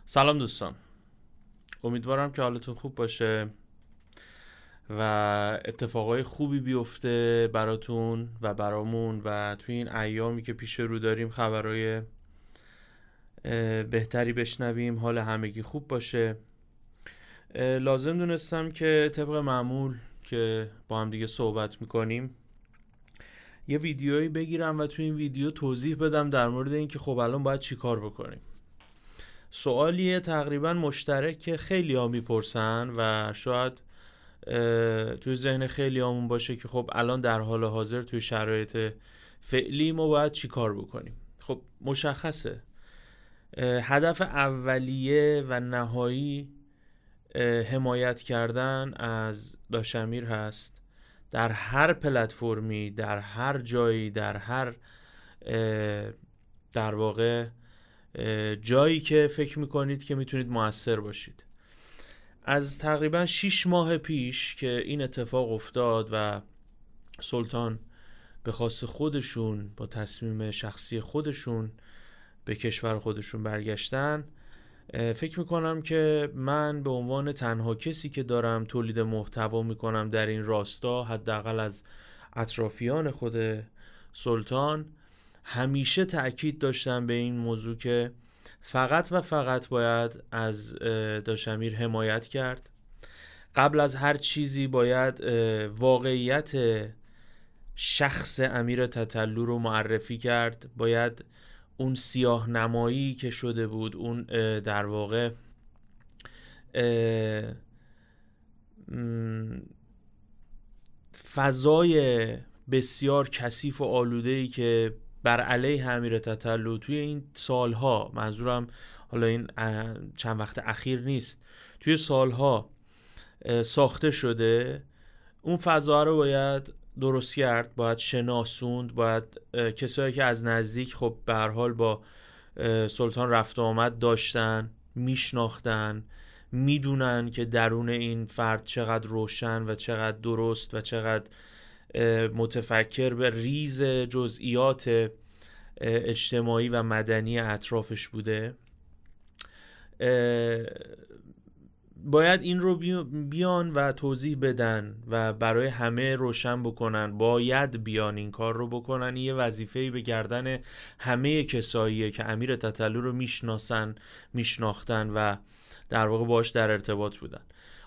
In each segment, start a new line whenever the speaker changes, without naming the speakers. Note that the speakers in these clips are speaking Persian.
سلام دوستان، امیدوارم که حالتون خوب باشه و اتفاقای خوبی بیفته براتون و برامون و توی این ایامی که پیش رو داریم خبرای بهتری بشنویم، حال همگی خوب باشه. لازم دونستم که طبق معمول که با هم دیگه صحبت میکنیم یه ویدیویی بگیرم و توی این ویدیو توضیح بدم در مورد این که خب الان باید چی کار بکنیم. سوالیه تقریبا مشترک که خیلی ها میپرسن و شاید توی ذهن خیلی همون باشه که خب الان در حال حاضر توی شرایط فعلی ما باید چی کار بکنیم. خب مشخصه هدف اولیه و نهایی حمایت کردن از داشمیر هست در هر پلتفرمی، در هر جایی، در هر در واقع جایی که فکر میکنید که میتونید موثر باشید. از تقریبا 6 ماه پیش که این اتفاق افتاد و سلطان به خواست خودشون با تصمیم شخصی خودشون به کشور خودشون برگشتن، فکر میکنم که من به عنوان تنها کسی که دارم تولید محتوا میکنم در این راستا، حداقل از اطرافیان خود سلطان، همیشه تأکید داشتم به این موضوع که فقط و فقط باید از داشمیر حمایت کرد. قبل از هر چیزی باید واقعیت شخص امیر تتلو رو معرفی کرد. باید اون سیاه نمایی که شده بود، اون در واقع فضای بسیار کثیف و آلوده‌ای که بر علیه امیر تتلو توی این سالها، منظورم حالا این چند وقت اخیر نیست، توی سالها ساخته شده، اون فضا رو باید درست کرد، باید شناسوند، باید کسایی که از نزدیک خب به هر حال با سلطان رفت و آمد داشتن، میشناختن، میدونن که درون این فرد چقدر روشن و چقدر درست و چقدر متفکر به ریز جزئیات اجتماعی و مدنی اطرافش بوده. باید این رو بیان و توضیح بدن و برای همه روشن بکنن. باید بیان این کار رو بکنن. یه وظیفه‌ای به گردن همه کساییه که امیر تتلو رو میشناختن و در واقع باش در ارتباط بودن.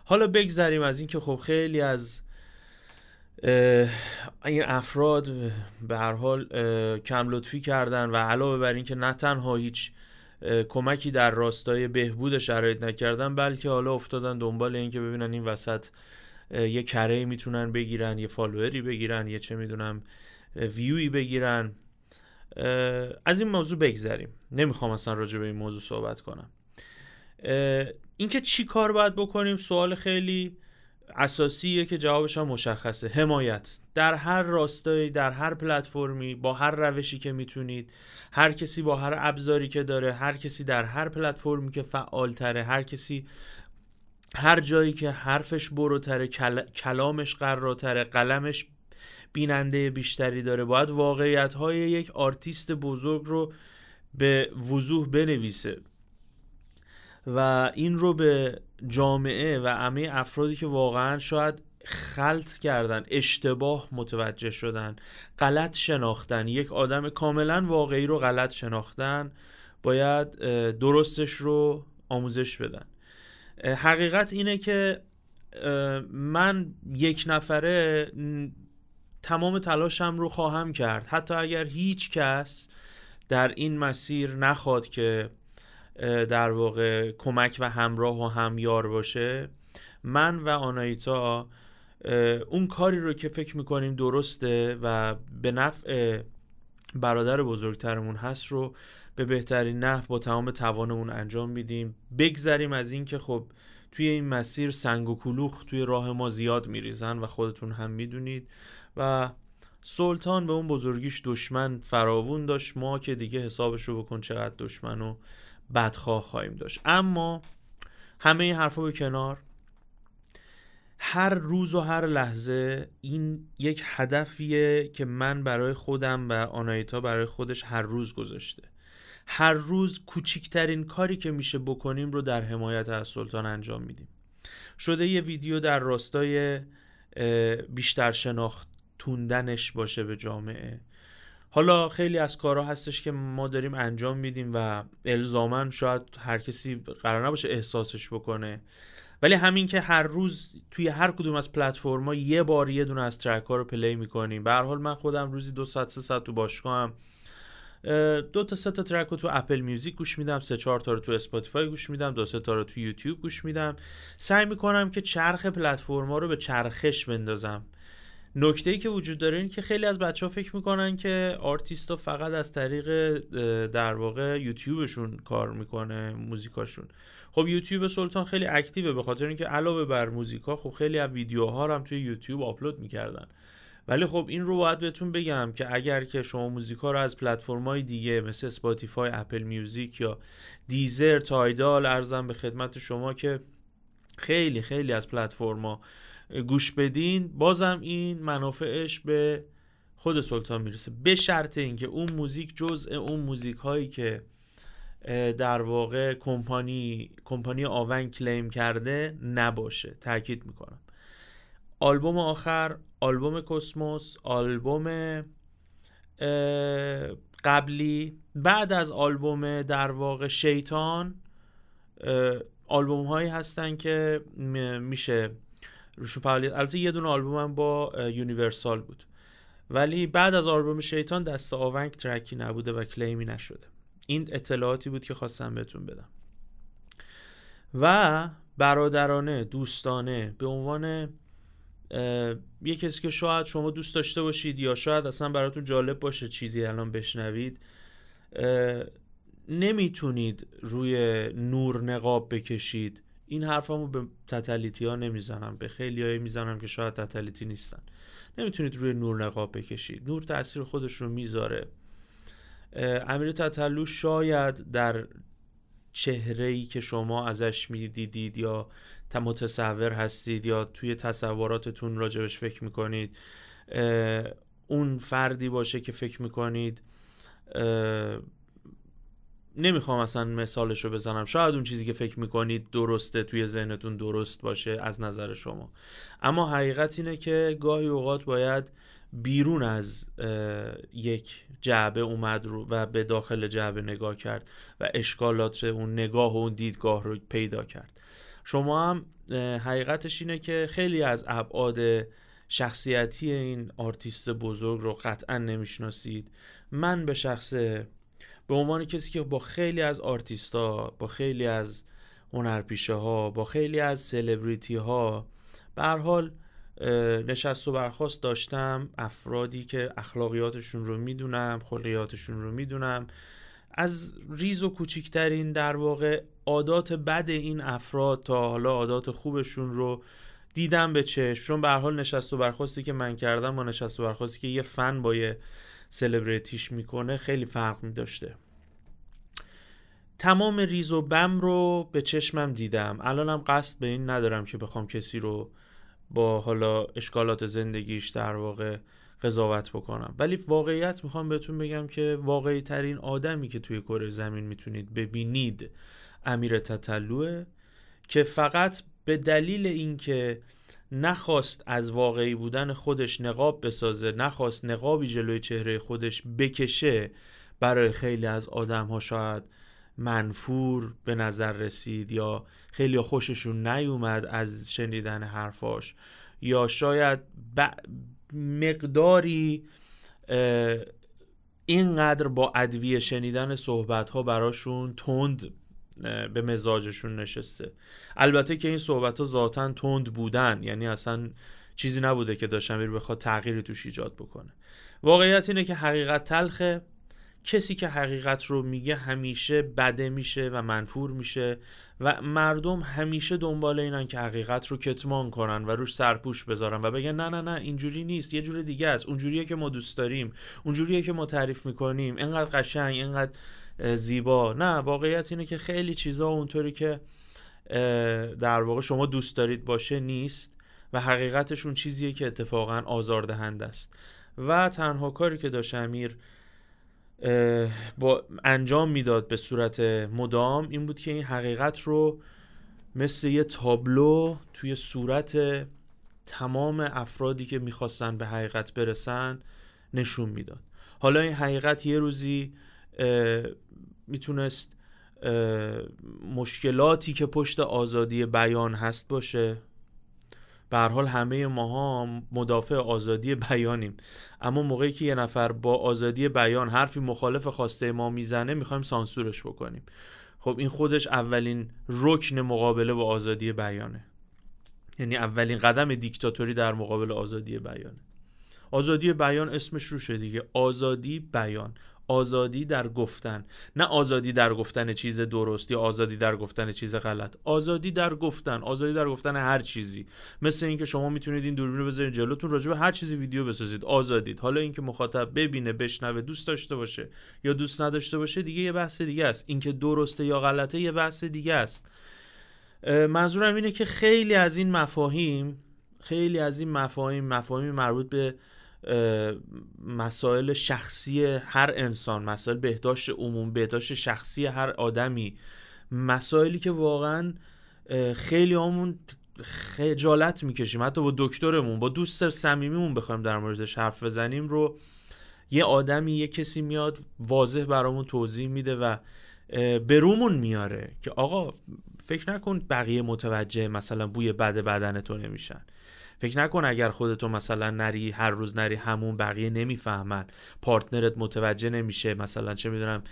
حالا بگذریم از این که خب خیلی از این افراد به هر حال کم لطفی کردن و علاوه بر این که نه تنها هیچ کمکی در راستای بهبود شرایط نکردن، بلکه حالا افتادن دنبال این که ببینن این وسط یه کره میتونن بگیرن، یه فالووری بگیرن، یه چه میدونم ویوی بگیرن. از این موضوع بگذریم، نمیخوام اصلا راجع به این موضوع صحبت کنم. اینکه چی کار باید بکنیم سوال خیلی اساسیه که جوابش هم مشخصه. حمایت در هر راستایی، در هر پلتفرمی، با هر روشی که میتونید، هر کسی با هر ابزاری که داره، هر کسی در هر پلتفرمی که فعال تره، هر کسی هر جایی که حرفش بروتره، کلامش قراتره، قلمش بیننده بیشتری داره، باید واقعیت‌های یک آرتیست بزرگ رو به وضوح بنویسه و این رو به جامعه و همه افرادی که واقعا شاید خلط کردن، اشتباه متوجه شدن، غلط شناختن، یک آدم کاملا واقعی رو غلط شناختن، باید درستش رو آموزش بدن. حقیقت اینه که من یک نفره تمام تلاشم رو خواهم کرد، حتی اگر هیچ کس در این مسیر نخواد که در واقع کمک و همراه و همیار باشه. من و آنایتا اون کاری رو که فکر میکنیم درسته و به نفع برادر بزرگترمون هست رو به بهترین نحو با تمام توانمون انجام میدیم. بگذریم از این که خب توی این مسیر سنگ و کلوخ توی راه ما زیاد میریزن و خودتون هم میدونید و سلطان به اون بزرگیش دشمن فراوون داشت. ما که دیگه حسابشو بکن چقدر دشمن و بدخواه خواهیم داشت. اما همه این حرفا به کنار، هر روز و هر لحظه این یک هدفیه که من برای خودم و آنایتا برای خودش هر روز گذاشته. هر روز کوچکترین کاری که میشه بکنیم رو در حمایت از سلطان انجام میدیم. شده یه ویدیو در راستای بیشتر شناختوندنش باشه به جامعه. حالا خیلی از کارها هستش که ما داریم انجام میدیم و الزاماً شاید هر کسی قرار نباشه احساسش بکنه، ولی همین که هر روز توی هر کدوم از پلتفرم‌ها یه بار یه دونه از ترک‌ها رو پلی می‌کنیم. به هر حال من خودم روزی 2 ساعت 3 ساعت تو باشگاهم 2 تا 3 تا ترک رو تو اپل میوزیک گوش میدم، 3-4 تا رو تو اسپاتیفای گوش میدم، 2-3 تا رو تو یوتیوب گوش میدم. سعی می‌کنم که چرخ پلتفرم‌ها رو به چرخش بندازم. نکته‌ای که وجود داره این که خیلی از بچه‌ها فکر میکنن که آرتیست‌ها فقط از طریق در واقع یوتیوبشون کار میکنه موزیکاشون. خب یوتیوب سلطان خیلی اکتیوه، به خاطر اینکه علاوه بر موزیکا خب خیلی از ویدیوها رو هم توی یوتیوب آپلود میکردن. ولی خب این رو باید بهتون بگم که اگر که شما موزیکا رو از پلتفرم‌های دیگه مثل اسپاتیفای، اپل میوزیک یا دیزر، تایدال ارزم به خدمت شما که خیلی خیلی از پلتفرم‌ها گوش بدین، بازم این منافعش به خود سلطان میرسه، به شرط اینکه اون موزیک جزء اون موزیک هایی که در واقع کمپانی آونگ کلیم کرده نباشه. تاکید میکنم آلبوم آخر، آلبوم کسموس، آلبوم قبلی، بعد از آلبوم در واقع شیطان، آلبوم هایی هستن که میشه روشون فعالیت. البته یه دونه آلبومم با یونیورسال بود، ولی بعد از آلبوم شیطان دست آونگ ترکی نبوده و کلیمی نشده. این اطلاعاتی بود که خواستم بهتون بدم. و برادرانه، دوستانه، به عنوان یه کسی که شاید شما دوست داشته باشید یا شاید اصلا براتون جالب باشه چیزی الان بشنوید، نمیتونید روی نور نقاب بکشید. این حرفامو به تتلیتی ها نمیزنم، به خیلی هایی میزنم که شاید تتلیتی نیستن. نمیتونید روی نور نقاب بکشید. نور تأثیر خودش رو میذاره. امیر تتلو شاید در چهره‌ای که شما ازش میدیدید یا متصور هستید یا توی تصوراتتون راجبش فکر میکنید اون فردی باشه که فکر میکنید. نمیخوام اصلا مثالش رو بزنم، شاید اون چیزی که فکر میکنید درسته، توی ذهنتون درست باشه از نظر شما، اما حقیقت اینه که گاهی اوقات باید بیرون از یک جعبه اومد و به داخل جعبه نگاه کرد و اشکالات اون نگاه و اون دیدگاه رو پیدا کرد. شما هم حقیقتش اینه که خیلی از ابعاد شخصیتی این آرتیست بزرگ رو قطعا نمیشناسید. من به شخصه به عنوان کسی که با خیلی از آرتیستا، با خیلی از هنرپیشه ها، با خیلی از سلبریتی ها به هر حال نشست و برخاست داشتم، افرادی که اخلاقیاتشون رو میدونم، خلقیاتشون رو میدونم، از ریز و کوچکترین در واقع عادات بد این افراد تا حالا عادات خوبشون رو دیدم به چشم. چون به هر حال نشست و برخاستی که من کردم با نشست و برخاستی که یه فن با یه سلبریتیش میکنه خیلی فرق میداشته. تمام ریز و بم رو به چشمم دیدم. الانم قصد به این ندارم که بخوام کسی رو با حالا اشکالات زندگیش در واقع قضاوت بکنم، ولی واقعیت میخوام بهتون بگم که واقعی ترین آدمی که توی کره زمین میتونید ببینید امیر تتلوه، که فقط به دلیل اینکه نخواست از واقعی بودن خودش نقاب بسازه، نخواست نقابی جلوی چهره خودش بکشه، برای خیلی از آدم ها شاید منفور به نظر رسید یا خیلی خوششون نیومد از شنیدن حرفاش، یا شاید مقداری اینقدر با ادویه شنیدن صحبت‌ها براشون تند به مزاجشون نشسته. البته که این صحبت‌ها ذاتاً تند بودن، یعنی اصلا چیزی نبوده که داشتم بخواد تغییری توش ایجاد بکنه. واقعیت اینه که حقیقت تلخه. کسی که حقیقت رو میگه همیشه بده میشه و منفور میشه و مردم همیشه دنبال اینن که حقیقت رو کتمان کنن و روش سرپوش بذارن و بگن نه نه نه اینجوری نیست، یه جور دیگه است، اونجوریه که ما دوست داریم، اونجوریه که ما تعریف میکنیم، اینقدر قشنگ، اینقدر زیبا. نه، واقعیت اینه که خیلی چیزا اونطوری که در واقع شما دوست دارید باشه نیست و حقیقتش اون چیزیه که اتفاقا آزاردهنده است. و تنها کاری که داشت امیر با انجام میداد به صورت مدام این بود که این حقیقت رو مثل یه تابلو توی صورت تمام افرادی که میخواستن به حقیقت برسن نشون میداد. حالا این حقیقت یه روزی میتونست مشکلاتی که پشت آزادی بیان هست باشه. به هر حال همه ماها مدافع آزادی بیانیم، اما موقعی که یه نفر با آزادی بیان حرفی مخالف خواسته ما میزنه میخوایم سانسورش بکنیم. خب این خودش اولین رکن مقابله با آزادی بیانه، یعنی اولین قدم دیکتاتوری در مقابل آزادی بیانه. آزادی بیان اسمش روشه دیگه، آزادی بیان، آزادی در گفتن، نه آزادی در گفتن چیز درست یا آزادی در گفتن چیز غلط، آزادی در گفتن، آزادی در گفتن هر چیزی. مثل اینکه شما میتونید این دوربین رو بذارید جلوتون راجع به هر چیزی ویدیو بسازید، آزادید. حالا اینکه مخاطب ببینه، بشنوه، دوست داشته باشه یا دوست نداشته باشه دیگه یه بحث دیگه است. اینکه درسته یا غلطه یه بحث دیگه است. منظورم اینه که خیلی از این مفاهیم مربوط به مسائل شخصی هر انسان، مسائل بهداشت عمومی، بهداشت شخصی هر آدمی، مسائلی که واقعا خیلی همون خجالت میکشیم حتی با دکترمون، با دوست صمیمیمون بخوایم در موردش حرف بزنیم رو یه آدمی، یه کسی میاد واضح برامون توضیح میده و برومون میاره که آقا فکر نکن بقیه متوجه مثلا بوی بد بدنتو نمیشن، فکر نکن اگر خودتو مثلا نری هر روز نری همون بقیه نمیفهمن، پارتنرت متوجه نمیشه مثلا چه میدونم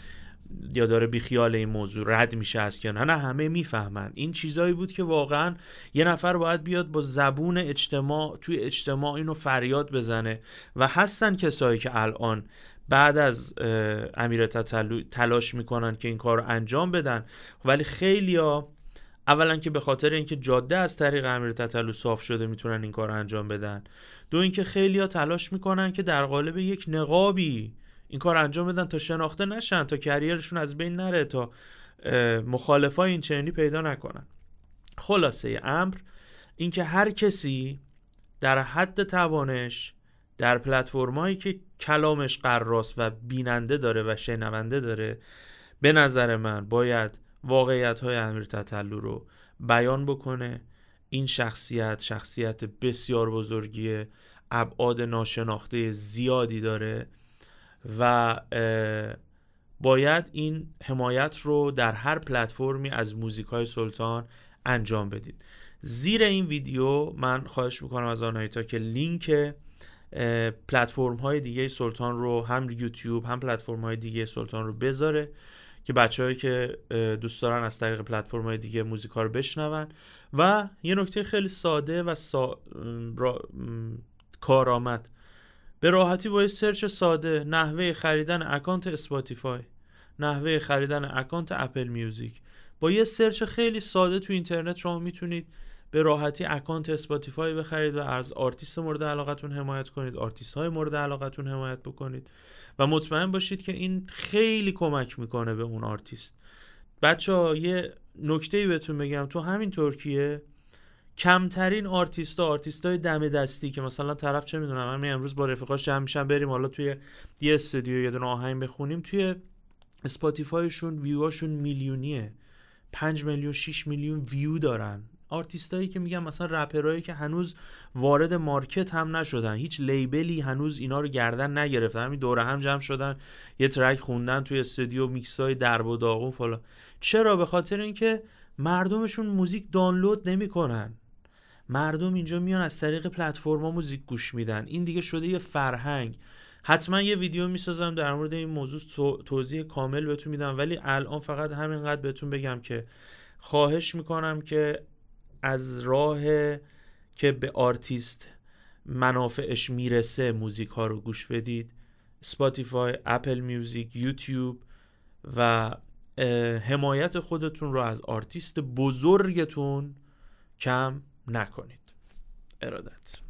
یا داره بیخیال این موضوع رد میشه از که نه همه میفهمن. این چیزایی بود که واقعا یه نفر باید بیاد با زبون اجتماع توی اجتماع اینو فریاد بزنه و هستن کسایی که الان بعد از امیر تتلو تلاش میکنن که این کار رو انجام بدن، ولی خیلیا اولا که به خاطر اینکه جاده از طریق امیر تتلو صاف شده میتونن این کار رو انجام بدن، دو اینکه خیلیا تلاش میکنن که در قالب یک نقابی این کار انجام بدن تا شناخته نشن، تا کریرشون از بین نره، تا مخالفای این چنینی پیدا نکنن. خلاصه امر این که هر کسی در حد توانش در پلتفرمایی که کلامش قراست و بیننده داره و شنونده داره، به نظر من باید واقعیت‌های امیر تتلو رو بیان بکنه. این شخصیت بسیار بزرگیه، ابعاد ناشناخته زیادی داره و باید این حمایت رو در هر پلتفرمی از موزیکای سلطان انجام بدید. زیر این ویدیو من خواهش میکنم از آنایتا که لینک پلتفرم های دیگه سلطان رو، هم یوتیوب هم پلتفرم های دیگه سلطان رو بذاره که بچه‌هایی که دوست دارن از طریق پلتفرم های دیگه موزیکا رو بشنون. و یه نکته خیلی ساده و کارآمد، به راحتی با یه سرچ ساده نحوه خریدن اکانت اسپاتیفای، نحوه خریدن اکانت اپل میوزیک، با یه سرچ خیلی ساده تو اینترنت شما میتونید به راحتی اکانت اسپاتیفای بخرید و از آرتیست مورد علاقتون حمایت کنید، آرتیست های مورد علاقتون حمایت بکنید و مطمئن باشید که این خیلی کمک میکنه به اون آرتیست. بچه‌ها یه نکته‌ای بهتون بگم، تو همین ترکیه کمترین آرتیستای دم دستی که مثلا طرف چه میدونم همین امروز با رفیقاش جمع میشن بریم حالا توی یه استودیو یه دونه آهنگ بخونیم، توی اسپاتیفایشون ویوهاشون میلیونیه، 5 میلیون 6 میلیون ویو دارن. آرتیستایی که میگم مثلا رپرایی که هنوز وارد مارکت هم نشدن، هیچ لیبلی هنوز اینا رو گردن نگرفتن، همین دوره هم جمع شدن یه ترک خوندن توی استودیو، میکسای درب و داغون فلان. چرا؟ به خاطر اینکه مردمشون موزیک دانلود نمیکنن، مردم اینجا میان از طریق پلتفرما موزیک گوش میدن. این دیگه شده یه فرهنگ. حتما یه ویدیو میسازم در مورد این موضوع توضیح کامل بهتون میدم، ولی الان فقط همینقدر بهتون بگم که خواهش میکنم که از راه که به آرتیست منافعش میرسه موزیک ها رو گوش بدید، اسپاتیفای، اپل میوزیک، یوتیوب، و حمایت خودتون رو از آرتیست بزرگتون کم نکنید. ارادت.